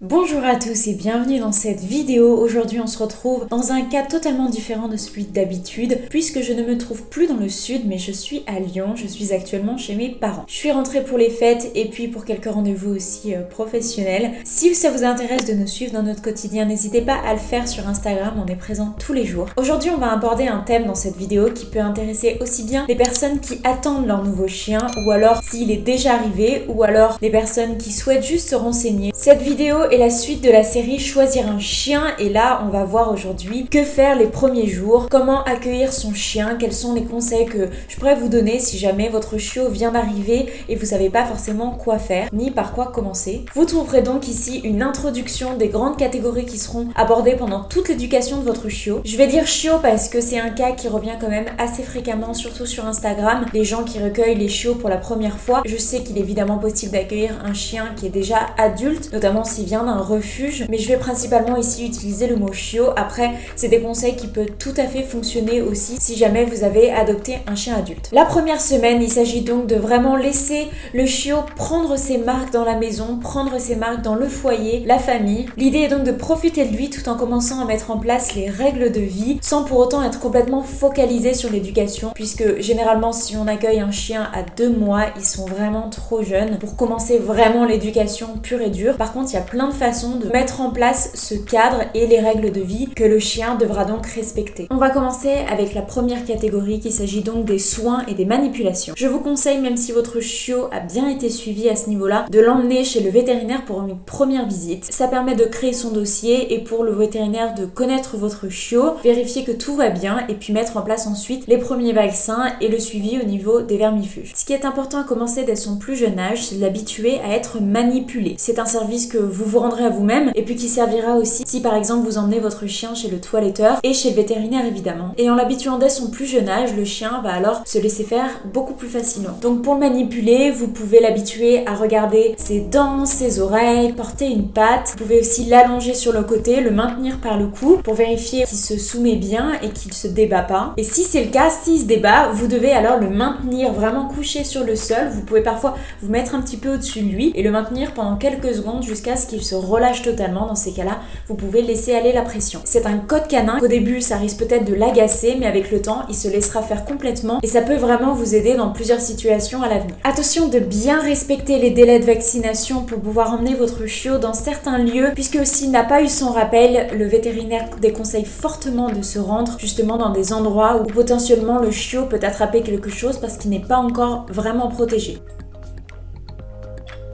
Bonjour à tous et bienvenue dans cette vidéo. Aujourd'hui on se retrouve dans un cas totalement différent de celui d'habitude puisque je ne me trouve plus dans le sud mais je suis à Lyon, je suis actuellement chez mes parents. Je suis rentrée pour les fêtes et puis pour quelques rendez-vous aussi professionnels. Si ça vous intéresse de nous suivre dans notre quotidien, n'hésitez pas à le faire sur Instagram, on est présent tous les jours. Aujourd'hui on va aborder un thème dans cette vidéo qui peut intéresser aussi bien les personnes qui attendent leur nouveau chien ou alors s'il est déjà arrivé ou alors les personnes qui souhaitent juste se renseigner. Cette vidéo est la suite de la série Choisir un chien et là on va voir aujourd'hui que faire les premiers jours, comment accueillir son chien, quels sont les conseils que je pourrais vous donner si jamais votre chiot vient d'arriver et vous savez pas forcément quoi faire ni par quoi commencer. Vous trouverez donc ici une introduction des grandes catégories qui seront abordées pendant toute l'éducation de votre chiot. Je vais dire chiot parce que c'est un cas qui revient quand même assez fréquemment, surtout sur Instagram, les gens qui recueillent les chiots pour la première fois. Je sais qu'il est évidemment possible d'accueillir un chien qui est déjà adulte, notamment s'il vient d'un refuge, mais je vais principalement ici utiliser le mot chiot. Après, c'est des conseils qui peuvent tout à fait fonctionner aussi si jamais vous avez adopté un chien adulte. La première semaine, il s'agit donc de vraiment laisser le chiot prendre ses marques dans la maison, prendre ses marques dans le foyer, la famille. L'idée est donc de profiter de lui tout en commençant à mettre en place les règles de vie sans pour autant être complètement focalisé sur l'éducation, puisque généralement si on accueille un chien à 2 mois, ils sont vraiment trop jeunes pour commencer vraiment l'éducation pure et dure. Par contre, il y a plein de façons de mettre en place ce cadre et les règles de vie que le chien devra donc respecter. On va commencer avec la première catégorie qui s'agit donc des soins et des manipulations. Je vous conseille, même si votre chiot a bien été suivi à ce niveau-là, de l'emmener chez le vétérinaire pour une première visite. Ça permet de créer son dossier et pour le vétérinaire de connaître votre chiot, vérifier que tout va bien et puis mettre en place ensuite les premiers vaccins et le suivi au niveau des vermifuges. Ce qui est important à commencer dès son plus jeune âge, c'est de l'habituer à être manipulé. C'est un service que vous vous rendrez à vous-même et puis qui servira aussi si par exemple vous emmenez votre chien chez le toiletteur et chez le vétérinaire évidemment. Et en l'habituant dès son plus jeune âge, le chien va alors se laisser faire beaucoup plus facilement. Donc pour le manipuler, vous pouvez l'habituer à regarder ses dents, ses oreilles, porter une patte. Vous pouvez aussi l'allonger sur le côté, le maintenir par le cou pour vérifier qu'il se soumet bien et qu'il se débat pas. Et si c'est le cas, s'il se débat, vous devez alors le maintenir vraiment couché sur le sol. Vous pouvez parfois vous mettre un petit peu au-dessus de lui et le maintenir pendant quelques secondes jusqu'à ce qu'il se relâche totalement. Dans ces cas-là, vous pouvez laisser aller la pression. C'est un code canin. Au début, ça risque peut-être de l'agacer, mais avec le temps, il se laissera faire complètement et ça peut vraiment vous aider dans plusieurs situations à l'avenir. Attention de bien respecter les délais de vaccination pour pouvoir emmener votre chiot dans certains lieux, puisque s'il n'a pas eu son rappel, le vétérinaire déconseille fortement de se rendre justement dans des endroits où potentiellement le chiot peut attraper quelque chose parce qu'il n'est pas encore vraiment protégé.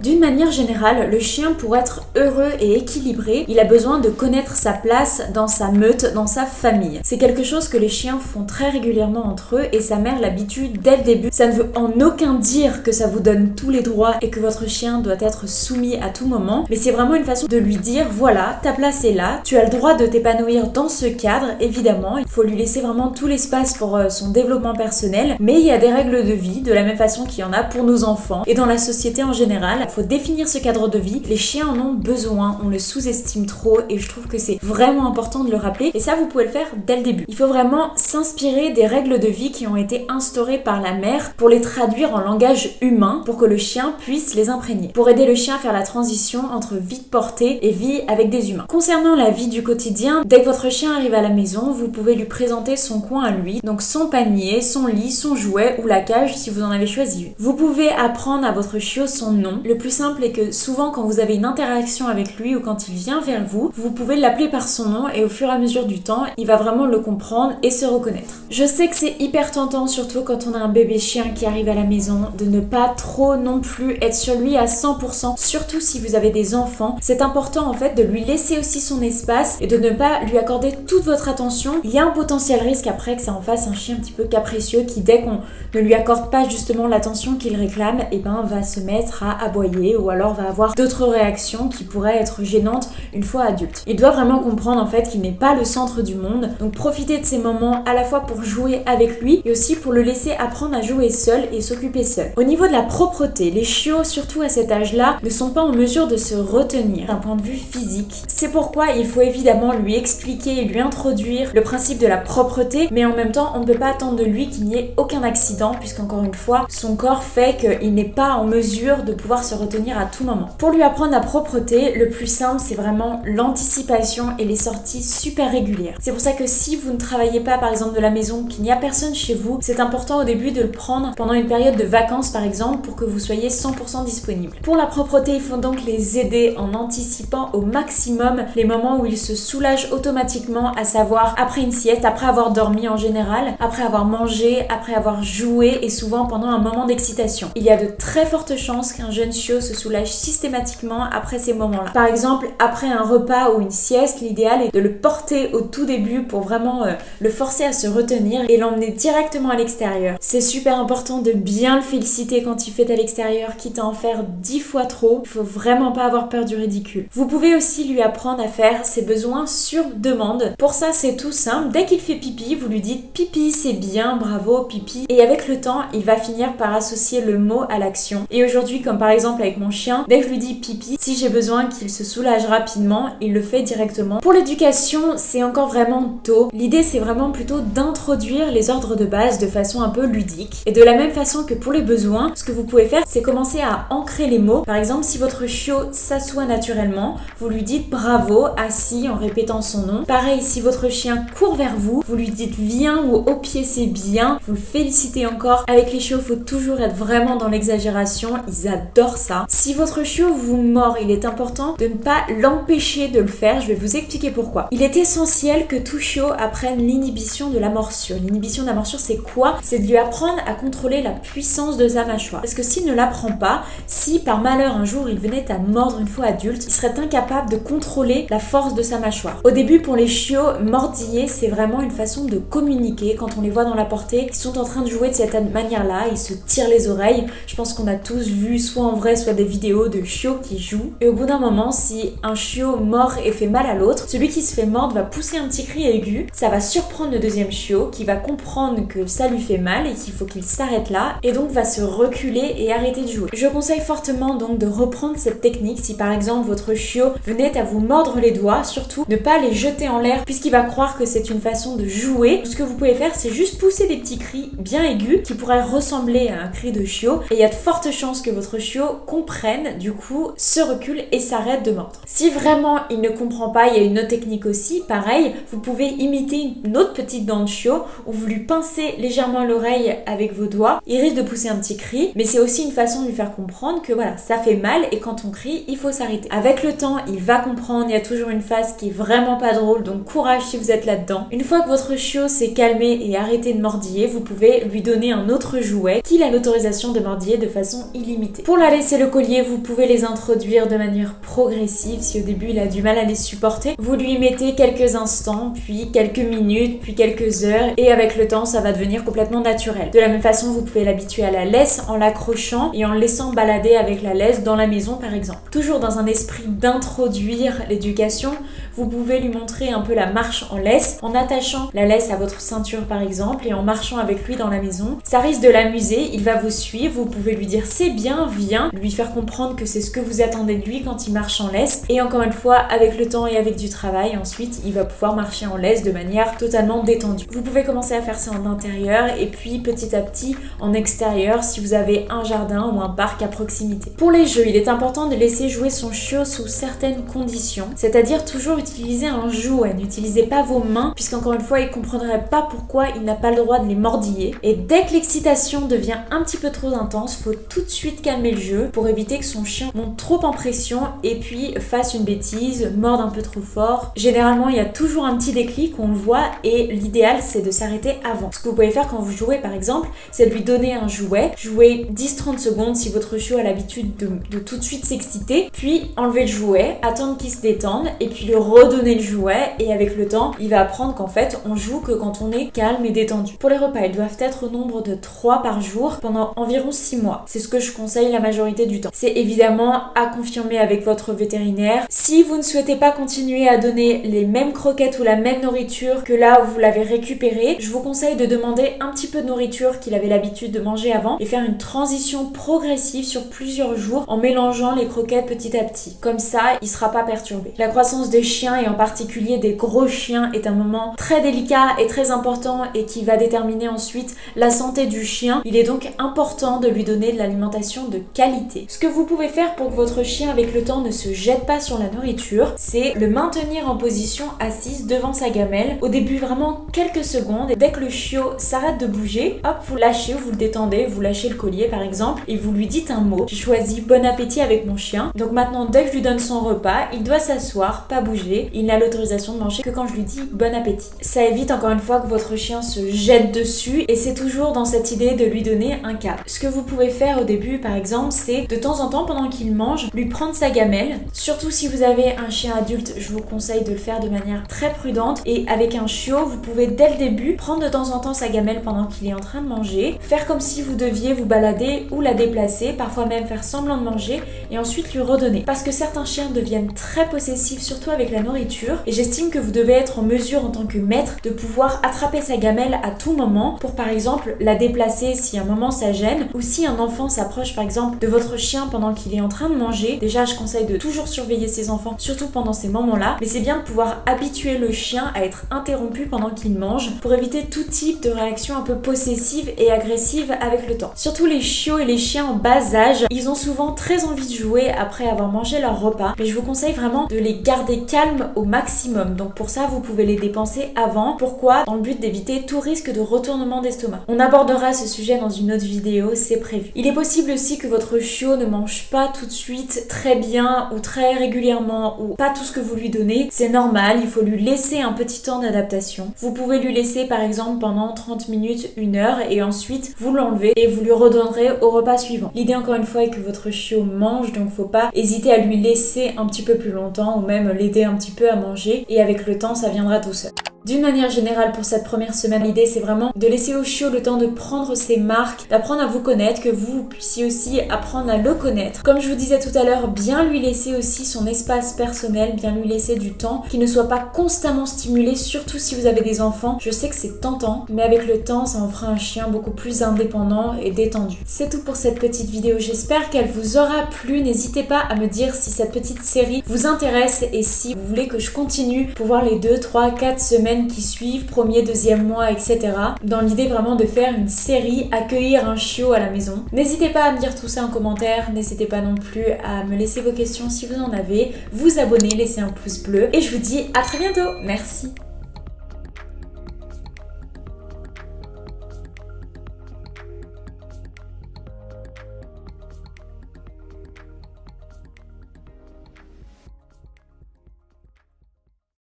D'une manière générale, le chien, pour être heureux et équilibré, il a besoin de connaître sa place dans sa meute, dans sa famille. C'est quelque chose que les chiens font très régulièrement entre eux et sa mère l'habitue dès le début. Ça ne veut en aucun dire que ça vous donne tous les droits et que votre chien doit être soumis à tout moment, mais c'est vraiment une façon de lui dire voilà, ta place est là, tu as le droit de t'épanouir dans ce cadre, évidemment, il faut lui laisser vraiment tout l'espace pour son développement personnel, mais il y a des règles de vie, de la même façon qu'il y en a pour nos enfants et dans la société en général. Il faut définir ce cadre de vie, les chiens en ont besoin, on le sous-estime trop et je trouve que c'est vraiment important de le rappeler et ça vous pouvez le faire dès le début. Il faut vraiment s'inspirer des règles de vie qui ont été instaurées par la mère pour les traduire en langage humain pour que le chien puisse les imprégner, pour aider le chien à faire la transition entre vie de portée et vie avec des humains. Concernant la vie du quotidien, dès que votre chien arrive à la maison, vous pouvez lui présenter son coin à lui, donc son panier, son lit, son jouet ou la cage si vous en avez choisi une. Vous pouvez apprendre à votre chiot son nom. Le plus simple est que souvent quand vous avez une interaction avec lui ou quand il vient vers vous, vous pouvez l'appeler par son nom et au fur et à mesure du temps, il va vraiment le comprendre et se reconnaître. Je sais que c'est hyper tentant, surtout quand on a un bébé chien qui arrive à la maison, de ne pas trop non plus être sur lui à 100%, surtout si vous avez des enfants. C'est important en fait de lui laisser aussi son espace et de ne pas lui accorder toute votre attention. Il y a un potentiel risque après que ça en fasse un chien un petit peu capricieux qui dès qu'on ne lui accorde pas justement l'attention qu'il réclame, et ben va se mettre à aboyer ou alors va avoir d'autres réactions qui pourraient être gênantes une fois adulte. Il doit vraiment comprendre en fait qu'il n'est pas le centre du monde, donc profitez de ces moments à la fois pour jouer avec lui et aussi pour le laisser apprendre à jouer seul et s'occuper seul. Au niveau de la propreté, les chiots, surtout à cet âge-là, ne sont pas en mesure de se retenir d'un point de vue physique. C'est pourquoi il faut évidemment lui expliquer et lui introduire le principe de la propreté, mais en même temps on ne peut pas attendre de lui qu'il n'y ait aucun accident puisqu'encore une fois son corps fait qu'il n'est pas en mesure de pouvoir se retenir à tout moment. Pour lui apprendre la propreté, le plus simple c'est vraiment l'anticipation et les sorties super régulières. C'est pour ça que si vous ne travaillez pas par exemple de la maison, qu'il n'y a personne chez vous, c'est important au début de le prendre pendant une période de vacances par exemple pour que vous soyez 100% disponible. Pour la propreté, il faut donc les aider en anticipant au maximum les moments où ils se soulagent automatiquement, à savoir après une sieste, après avoir dormi en général, après avoir mangé, après avoir joué et souvent pendant un moment d'excitation. Il y a de très fortes chances qu'un jeune chiot se soulage systématiquement après ces moments-là. Par exemple, après un repas ou une sieste, l'idéal est de le porter au tout début pour vraiment le forcer à se retenir et l'emmener directement à l'extérieur. C'est super important de bien le féliciter quand il fait à l'extérieur, quitte à en faire 10 fois trop. Il faut vraiment pas avoir peur du ridicule. Vous pouvez aussi lui apprendre à faire ses besoins sur demande. Pour ça, c'est tout simple. Dès qu'il fait pipi, vous lui dites pipi, c'est bien, bravo, pipi. Et avec le temps, il va finir par associer le mot à l'action. Et aujourd'hui, comme par exemple avec mon chien, dès que je lui dis pipi, si j'ai besoin qu'il se soulage rapidement, il le fait directement. Pour l'éducation, c'est encore vraiment tôt. L'idée, c'est vraiment plutôt d'introduire les ordres de base de façon un peu ludique. Et de la même façon que pour les besoins, ce que vous pouvez faire, c'est commencer à ancrer les mots. Par exemple, si votre chiot s'assoit naturellement, vous lui dites bravo, assis en répétant son nom. Pareil, si votre chien court vers vous, vous lui dites viens ou au pied c'est bien. Vous le félicitez encore. Avec les chiots, il faut toujours être vraiment dans l'exagération. Ils adorent ça. Si votre chiot vous mord, il est important de ne pas l'empêcher de le faire. Je vais vous expliquer pourquoi. Il est essentiel que tout chiot apprenne l'inhibition de la morsure. L'inhibition de la morsure, c'est quoi? C'est de lui apprendre à contrôler la puissance de sa mâchoire. Parce que s'il ne l'apprend pas, si par malheur un jour il venait à mordre une fois adulte, il serait incapable de contrôler la force de sa mâchoire. Au début, pour les chiots, mordiller, c'est vraiment une façon de communiquer. Quand on les voit dans la portée, ils sont en train de jouer de cette manière-là, ils se tirent les oreilles. Je pense qu'on a tous vu, soit en vrai, soit des vidéos de chiots qui jouent. Et au bout d'un moment, si un chiot mord et fait mal à l'autre, celui qui se fait mordre va pousser un petit cri aigu. Ça va surprendre le deuxième chiot qui va comprendre que ça lui fait mal et qu'il faut qu'il s'arrête là et donc va se reculer et arrêter de jouer. Je conseille fortement donc de reprendre cette technique si par exemple votre chiot venait à vous mordre les doigts, surtout ne pas les jeter en l'air puisqu'il va croire que c'est une façon de jouer. Ce que vous pouvez faire, c'est juste pousser des petits cris bien aigus qui pourraient ressembler à un cri de chiot et il y a de fortes chances que votre chiot comprenne, du coup se recule et s'arrête de mordre. Si vraiment il ne comprend pas, il y a une autre technique aussi, pareil, vous pouvez imiter une autre petite dent de chiot où vous lui pincez légèrement l'oreille avec vos doigts. Il risque de pousser un petit cri, mais c'est aussi une façon de lui faire comprendre que voilà, ça fait mal et quand on crie, il faut s'arrêter. Avec le temps, il va comprendre, il y a toujours une phase qui est vraiment pas drôle, donc courage si vous êtes là-dedans. Une fois que votre chiot s'est calmé et arrêté de mordiller, vous pouvez lui donner un autre jouet qu'il a l'autorisation de mordiller de façon illimitée. Pour la laisse et le collier, vous pouvez les introduire de manière progressive. Si au début il a du mal à les supporter, vous lui mettez quelques instants, puis quelques minutes, puis quelques heures et avec le temps ça va devenir complètement naturel. De la même façon, vous pouvez l'habituer à la laisse en l'accrochant et en le laissant balader avec la laisse dans la maison par exemple. Toujours dans un esprit d'introduire l'éducation, vous pouvez lui montrer un peu la marche en laisse en attachant la laisse à votre ceinture par exemple et en marchant avec lui dans la maison. Ça risque de l'amuser, il va vous suivre, vous pouvez lui dire c'est bien, viens, lui faire comprendre que c'est ce que vous attendez de lui quand il marche en laisse et encore une fois avec le temps et avec du travail, ensuite il va pouvoir marcher en laisse de manière totalement détendue. Vous pouvez commencer à faire ça en intérieur et puis petit à petit en extérieur si vous avez un jardin ou un parc à proximité. Pour les jeux, il est important de laisser jouer son chiot sous certaines conditions, c'est-à-dire toujours utiliser un jouet, n'utilisez pas vos mains puisqu'encore une fois il comprendrait pas pourquoi il n'a pas le droit de les mordiller et dès que l'excitation devient un petit peu trop intense, faut tout de suite calmer le jeu pour éviter que son chien monte trop en pression et puis fasse une bêtise, morde un peu trop fort. Généralement il y a toujours un petit déclic, on le voit et l'idéal c'est de s'arrêter avant. Ce que vous pouvez faire quand vous jouez par exemple, c'est de lui donner un jouet, jouer 10-30 secondes si votre chiot a l'habitude de tout de suite s'exciter, puis enlever le jouet, attendre qu'il se détende et puis le redonner le jouet et avec le temps il va apprendre qu'en fait on joue que quand on est calme et détendu. Pour les repas, ils doivent être au nombre de 3 par jour pendant environ 6 mois. C'est ce que je conseille la majorité du temps. C'est évidemment à confirmer avec votre vétérinaire. Si vous ne souhaitez pas continuer à donner les mêmes croquettes ou la même nourriture que là où vous l'avez récupéré, je vous conseille de demander un petit peu de nourriture qu'il avait l'habitude de manger avant et faire une transition progressive sur plusieurs jours en mélangeant les croquettes petit à petit. Comme ça, il sera pas perturbé. La croissance des chiens et en particulier des gros chiens est un moment très délicat et très important et qui va déterminer ensuite la santé du chien. Il est donc important de lui donner de l'alimentation de qualité qualité. Ce que vous pouvez faire pour que votre chien avec le temps ne se jette pas sur la nourriture, c'est le maintenir en position assise devant sa gamelle. Au début vraiment quelques secondes, et dès que le chiot s'arrête de bouger, hop, vous lâchez, vous le détendez, vous lâchez le collier par exemple et vous lui dites un mot. J'ai choisi bon appétit avec mon chien. Donc maintenant dès que je lui donne son repas, il doit s'asseoir, pas bouger. Il n'a l'autorisation de manger que quand je lui dis bon appétit. Ça évite encore une fois que votre chien se jette dessus et c'est toujours dans cette idée de lui donner un cadre. Ce que vous pouvez faire au début par exemple, c'est de temps en temps pendant qu'il mange, lui prendre sa gamelle. Surtout si vous avez un chien adulte, je vous conseille de le faire de manière très prudente. Et avec un chiot, vous pouvez dès le début prendre de temps en temps sa gamelle pendant qu'il est en train de manger, faire comme si vous deviez vous balader ou la déplacer, parfois même faire semblant de manger et ensuite lui redonner. Parce que certains chiens deviennent très possessifs, surtout avec la nourriture, et j'estime que vous devez être en mesure en tant que maître de pouvoir attraper sa gamelle à tout moment pour par exemple la déplacer si à un moment ça gêne, ou si un enfant s'approche par exemple de votre chien pendant qu'il est en train de manger. Déjà je conseille de toujours surveiller ses enfants, surtout pendant ces moments-là, mais c'est bien de pouvoir habituer le chien à être interrompu pendant qu'il mange pour éviter tout type de réaction un peu possessive et agressive avec le temps. Surtout les chiots et les chiens en bas âge, ils ont souvent très envie de jouer après avoir mangé leur repas, mais je vous conseille vraiment de les garder calmes au maximum. Donc pour ça, vous pouvez les dépenser avant. Pourquoi? Dans le but d'éviter tout risque de retournement d'estomac. On abordera ce sujet dans une autre vidéo, c'est prévu. Il est possible aussi que votre chiot ne mange pas tout de suite très bien ou très régulièrement ou pas tout ce que vous lui donnez. C'est normal, il faut lui laisser un petit temps d'adaptation. Vous pouvez lui laisser par exemple pendant 30 minutes, 1 heure et ensuite vous l'enlevez et vous lui redonnerez au repas suivant. L'idée encore une fois est que votre chiot mange, donc faut pas hésiter à lui laisser un petit peu plus longtemps ou même l'aider un petit peu à manger et avec le temps ça viendra tout seul. D'une manière générale, pour cette première semaine, l'idée c'est vraiment de laisser au chiot le temps de prendre ses marques, d'apprendre à vous connaître, que vous puissiez aussi apprendre à le connaître. Comme je vous disais tout à l'heure, bien lui laisser aussi son espace personnel, bien lui laisser du temps, qu'il ne soit pas constamment stimulé, surtout si vous avez des enfants. Je sais que c'est tentant, mais avec le temps, ça en fera un chien beaucoup plus indépendant et détendu. C'est tout pour cette petite vidéo, j'espère qu'elle vous aura plu. N'hésitez pas à me dire si cette petite série vous intéresse et si vous voulez que je continue pour voir les 2, 3, 4 semaines qui suivent, premier, deuxième mois, etc. Dans l'idée vraiment de faire une série, accueillir un chiot à la maison. N'hésitez pas à me dire tout ça en commentaire, n'hésitez pas non plus à me laisser vos questions si vous en avez, vous abonner, laisser un pouce bleu et je vous dis à très bientôt, merci.